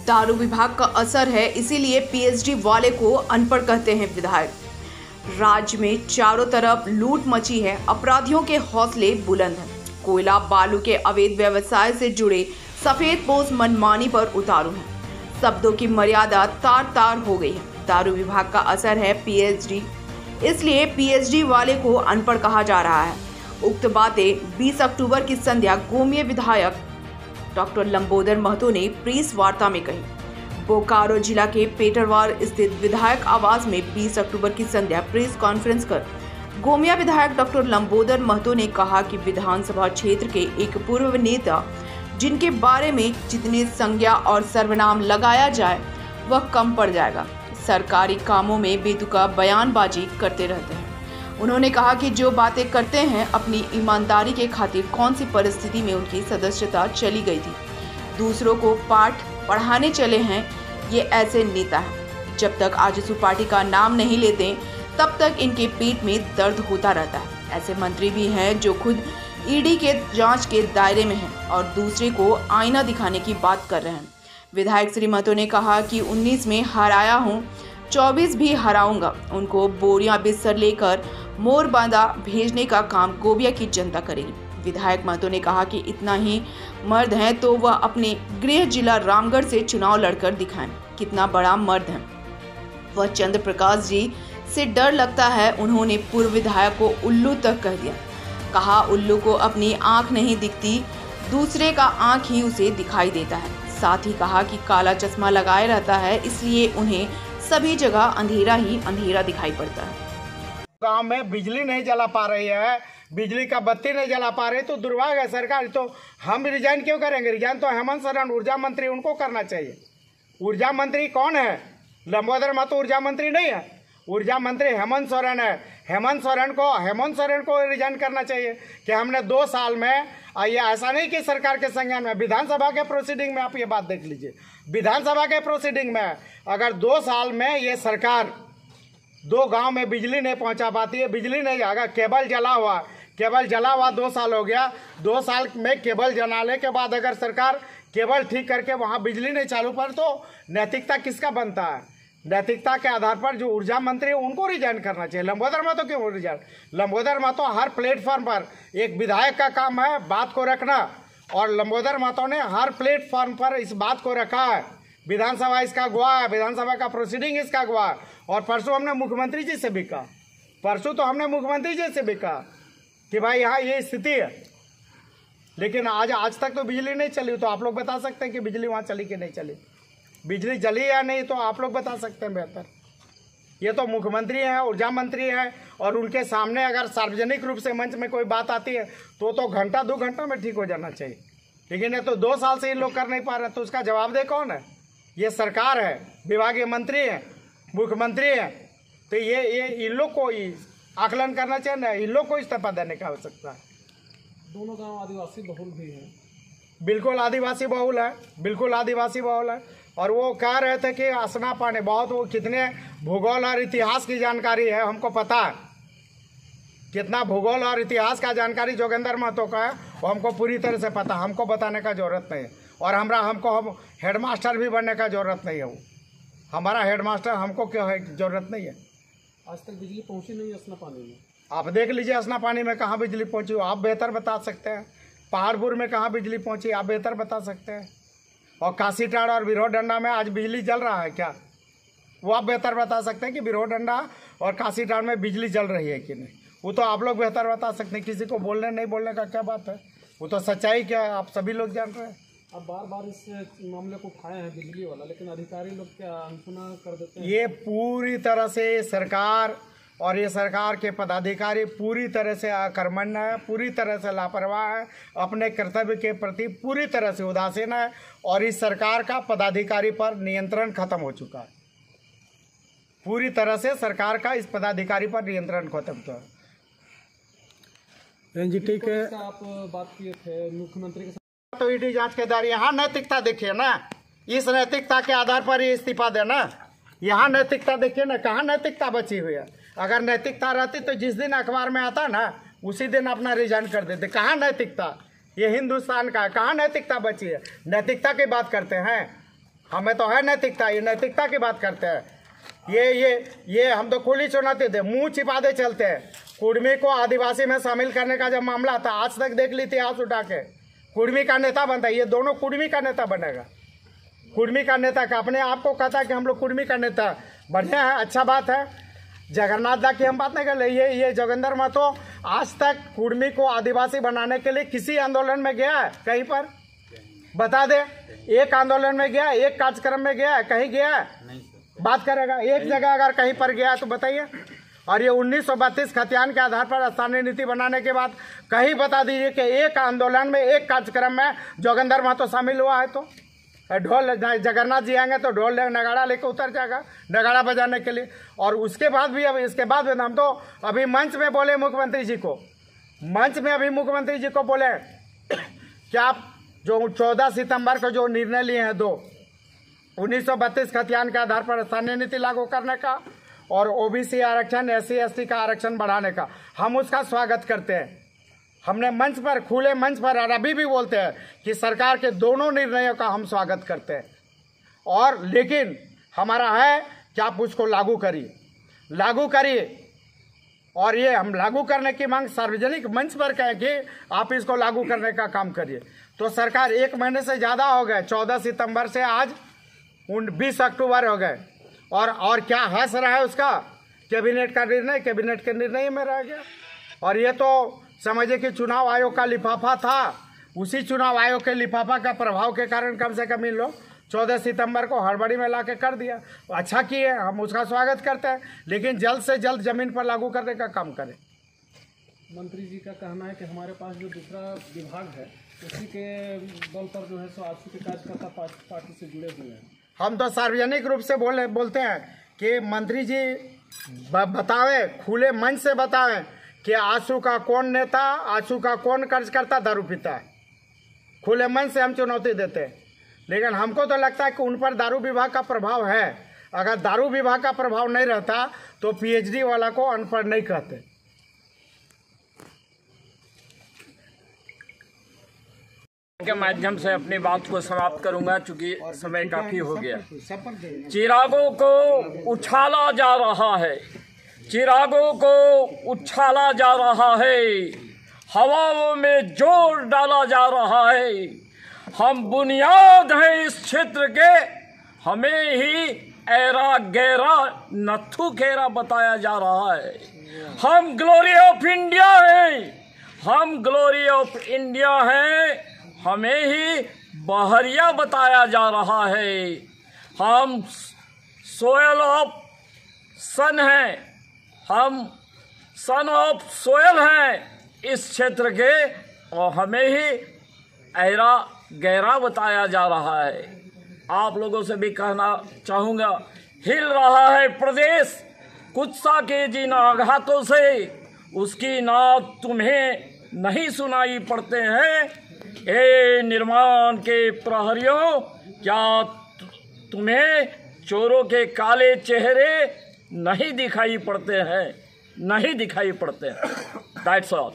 दारू विभाग का असर है, इसीलिए पीएचडी वाले को अनपढ़ कहते हैं विधायक। राज्य में चारों तरफ लूट मची है, अपराधियों के हौसले बुलंद हैं। कोयला बालू के अवैध व्यवसाय से जुड़े सफेदपोश मनमानी पर उतारू हैं। शब्दों की मर्यादा तार तार हो गई है। दारू विभाग का असर है पीएचडी, इसलिए पीएचडी वाले को अनपढ़ कहा जा रहा है। उक्त बातें 20 अक्टूबर की संध्या गोमिया विधायक डॉक्टर लंबोदर महतो ने प्रेस वार्ता में कही। बोकारो जिला के पेटरवार स्थित विधायक आवास में 20 अक्टूबर की संध्या प्रेस कॉन्फ्रेंस कर गोमिया विधायक डॉक्टर लंबोदर महतो ने कहा कि विधानसभा क्षेत्र के एक पूर्व नेता जिनके बारे में जितने संज्ञा और सर्वनाम लगाया जाए वह कम पड़ जाएगा, सरकारी कामों में बेतुका बयानबाजी करते रहते हैं। उन्होंने कहा कि जो बातें करते हैं अपनी ईमानदारी के खातिर कौन सी परिस्थिति में उनकी सदस्यता चली गई थी, दूसरों को पाठ पढ़ाने चले हैं, ये ऐसे नेता हैं। जब तक आजसू पार्टी का नाम नहीं लेते तब तक इनके पेट में दर्द होता रहता है। ऐसे मंत्री भी हैं जो खुद ईडी के जांच के दायरे में हैं और दूसरे को आईना दिखाने की बात कर रहे हैं। विधायक श्री महतो ने कहा कि 19 में हराया हूँ, 24 भी हराऊंगा। उनको बोरियां बिस्तर लेकर मोर बांधा भेजने का काम गोमिया की जनता करेगी। विधायक महतो ने कहा कि इतना ही मर्द हैं तो वह अपने गृह जिला रामगढ़ से चुनाव लड़कर दिखाएं कितना बड़ा मर्द है। वह चंद्र प्रकाश जी से डर लगता है। उन्होंने पूर्व विधायक को उल्लू तक कह दिया। कहा उल्लू को अपनी आंख नहीं दिखती, दूसरे का आंख ही उसे दिखाई देता है। साथ ही कहा कि काला चश्मा लगाए रहता है, इसलिए उन्हें सभी जगह अंधेरा ही अंधेरा दिखाई पड़ता है। गांव में बिजली नहीं जला पा रही है, बिजली का बत्ती नहीं जला पा रही, तो दुर्भाग्य है सरकार। तो हम रिजाइन क्यों करेंगे? रिजाइन तो हेमंत सोरेन ऊर्जा मंत्री उनको करना चाहिए। ऊर्जा मंत्री कौन है? लंबोदर महतो ऊर्जा मंत्री नहीं है, ऊर्जा मंत्री हेमंत सोरेन है। हेमंत सोरेन को रिजाइन करना चाहिए कि हमने 2 साल में ये ऐसा नहीं कि सरकार के संज्ञान में, विधानसभा के प्रोसीडिंग में आप ये बात देख लीजिए। विधानसभा के प्रोसीडिंग में अगर 2 साल में ये सरकार 2 गांव में बिजली नहीं पहुंचा पाती है, बिजली नहीं, अगर केबल जला हुआ 2 साल हो गया, 2 साल में केबल जलाने के बाद अगर सरकार केबल ठीक करके वहां बिजली नहीं चालू पर, तो नैतिकता किसका बनता है? नैतिकता के आधार पर जो ऊर्जा मंत्री है उनको रिजाइन करना चाहिए। लंबोदर महतो क्यों रिजाइन? लंबोदर महतो हर प्लेटफॉर्म पर, एक विधायक का काम है बात को रखना, और लंबोदर महतो ने हर प्लेटफॉर्म पर इस बात को रखा है। विधानसभा इसका गवाह है, विधानसभा का प्रोसीडिंग इसका गवाह। और परसों हमने मुख्यमंत्री जी से भी कहा, कि भाई यहाँ ये स्थिति है, लेकिन आज तक तो बिजली नहीं चली। तो आप लोग बता सकते हैं कि बिजली वहाँ चली कि नहीं चली? बिजली जली या नहीं तो आप लोग बता सकते हैं बेहतर। ये तो मुख्यमंत्री हैं, ऊर्जा मंत्री हैं, और उनके सामने अगर सार्वजनिक रूप से मंच में कोई बात आती है तो घंटा 2 घंटा में ठीक हो जाना चाहिए। लेकिन ये तो 2 साल से ये लोग कर नहीं पा रहे, तो उसका जवाबदेह कौन है? ये सरकार है, विभागीय मंत्री हैं, मुख्यमंत्री हैं। तो ये इन लोग को आकलन करना चाहिए ना, इन लोग को इस्तीफा देने की आवश्यकता है। दोनों गांव आदिवासी बहुल भी हैं। बिल्कुल आदिवासी बहुल है। और वो कह रहे थे कि असना पानी बहुत, वो कितने भूगोल और इतिहास की जानकारी है हमको पता है। कितना भूगोल और इतिहास का जानकारी जोगेंद्र महतो का है वो हमको पूरी तरह से पता, हमको बताने का जरूरत नहीं है। और हम हेडमास्टर भी बनने का जरूरत नहीं है। वो हमारा हेडमास्टर हमको क्यों है, जरूरत नहीं है। आज तक बिजली पहुंची नहीं असना पानी में। आप देख लीजिए असना पानी में कहाँ बिजली पहुंची, आप बेहतर बता सकते हैं। पहाड़पुर में कहाँ बिजली पहुंची, आप बेहतर बता सकते हैं। और काशीटाड़ और बिरहोडंडा में आज बिजली जल रहा है क्या, वो आप बेहतर बता सकते हैं कि बिरहोडंडा और काशीटाड़ में बिजली जल रही है कि नहीं। वो तो आप लोग बेहतर बता सकते हैं। किसी को बोलने नहीं बोलने का क्या बात है, वो तो सच्चाई क्या है, आप सभी लोग जान रहे हैं। अब बार इस मामले को उठाए हैं बिजली वाला, लेकिन अधिकारी लोग क्या अनसुना कर देते हैं। ये पूरी तरह से सरकार और ये सरकार के पदाधिकारी पूरी तरह से अकर्मण्य है, पूरी तरह से लापरवाह है, अपने कर्तव्य के प्रति पूरी तरह से उदासीन है। और इस सरकार का पदाधिकारी पर नियंत्रण खत्म हो चुका है। पूरी तरह से सरकार का इस पदाधिकारी पर नियंत्रण खत्म हुआ है। जी ठीक है, आप बात किए थे मुख्यमंत्री के साथ, तो ईडी जांच के दायरे, यहाँ नैतिकता देखिए ना, इस नैतिकता के आधार पर ही इस्तीफा देना। यहाँ नैतिकता देखिए ना, कहाँ नैतिकता बची हुई है। अगर नैतिकता रहती तो जिस दिन अखबार में आता ना उसी दिन अपना रिजाइन कर देते। कहाँ नैतिकता? ये हिंदुस्तान का है, कहाँ नैतिकता बची है? नैतिकता की बात करते हैं, हमें तो है नैतिकता, ये नैतिकता की बात करते हैं। ये हम तो खुली चुनौती थे, मुंह छिपाते चलते हैं। कुर्मी को आदिवासी में शामिल करने का जब मामला था, आज तक देख ली इतिहास उठा के, कुर्मी का नेता बनता है, ये दोनों कुर्मी का नेता बनेगा। कुर्मी का नेता का अपने आप को कहता है कि हम लोग कुर्मी का नेता, बढ़िया है, अच्छा बात है। जगन्नाथ दा की हम बात नहीं कर रहे, ये जोगेंद्र महतो आज तक कुर्मी को आदिवासी बनाने के लिए किसी आंदोलन में गया है? कहीं पर बता दे, एक आंदोलन में गया, एक कार्यक्रम में गया है, कहीं गया है? बात करेगा एक जगह अगर कहीं पर गया तो बताइए। और ये 1932 खतियान के आधार पर स्थानीय नीति बनाने के बाद कहीं बता दीजिए कि एक आंदोलन में, एक कार्यक्रम में जोगेंद्र महतो शामिल हुआ है। तो ढोल, जगन्नाथ जी आएंगे तो ढोल नगाड़ा लेके उतर जाएगा नगाड़ा बजाने के लिए। और उसके बाद भी, अब इसके बाद हम तो अभी मंच में बोले मुख्यमंत्री जी को, मंच में अभी मुख्यमंत्री जी को बोले कि आप जो 14 सितंबर को जो निर्णय लिए हैं 1932 खतियान के आधार पर स्थानीय नीति लागू करने का और ओबीसी आरक्षण, SC/ST का आरक्षण बढ़ाने का, हम उसका स्वागत करते हैं। हमने मंच पर, खुले मंच पर, और अभी भी बोलते हैं कि सरकार के दोनों निर्णयों का हम स्वागत करते हैं। और लेकिन हमारा है कि आप उसको लागू करिए। और ये हम लागू करने की मांग सार्वजनिक मंच पर कहें कि आप इसको लागू करने का काम करिए। तो सरकार 1 महीने से ज़्यादा हो गए, 14 सितंबर से आज 20 अक्टूबर हो गए, और क्या हंस रहा है उसका? कैबिनेट का निर्णय कैबिनेट के निर्णय में रह गया। और ये तो समझिए कि चुनाव आयोग का लिफाफा था, उसी चुनाव आयोग के लिफाफा का प्रभाव के कारण कम से कम इन लोग 14 सितंबर को हड़बड़ी में ला के कर दिया। अच्छा किए, हम उसका स्वागत करते हैं, लेकिन जल्द से जल्द जमीन पर लागू करने का काम करें। मंत्री जी का कहना है कि हमारे पास जो दूसरा विभाग है उसी के बल पर जो है सो आजसू के कार्यकर्ता पार्टी से जुड़े हुए हैं। हम तो सार्वजनिक रूप से बोलते हैं कि मंत्री जी बतावे, खुले मंच से बतावें कि आजसू का कौन नेता, आजसू का कौन कार्यकर्ता दारू पीता है। खुले मंच से हम चुनौती देते हैं, लेकिन हमको तो लगता है कि उन पर दारू विभाग का प्रभाव है। अगर दारू विभाग का प्रभाव नहीं रहता तो PhD वाला को अनपढ़ नहीं कहते। के माध्यम से अपनी बात को समाप्त करूंगा, चूंकि समय काफी हो गया। चिरागों को उछाला जा रहा है, चिरागों को उछाला जा रहा है, हवाओं में जोर डाला जा रहा है। हम बुनियाद हैं इस क्षेत्र के, हमें ही ऐरा गैरा नत्थु खेरा बताया जा रहा है। हम ग्लोरी ऑफ इंडिया हैं, हम ग्लोरी ऑफ इंडिया हैं, हमें ही बहरिया बताया जा रहा है। हम सोयल ऑफ सन हैं, हम सन ऑफ सोयल हैं इस क्षेत्र के, और हमें ही ऐरा गहरा बताया जा रहा है। आप लोगों से भी कहना चाहूँगा, हिल रहा है प्रदेश कुत्सा के जिन आघातों से, उसकी नाद तुम्हें नहीं सुनाई पड़ते हैं। ए निर्माण के प्रहरियों, क्या तुम्हें चोरों के काले चेहरे नहीं दिखाई पड़ते हैं? नहीं दिखाई पड़ते हैं। That's all.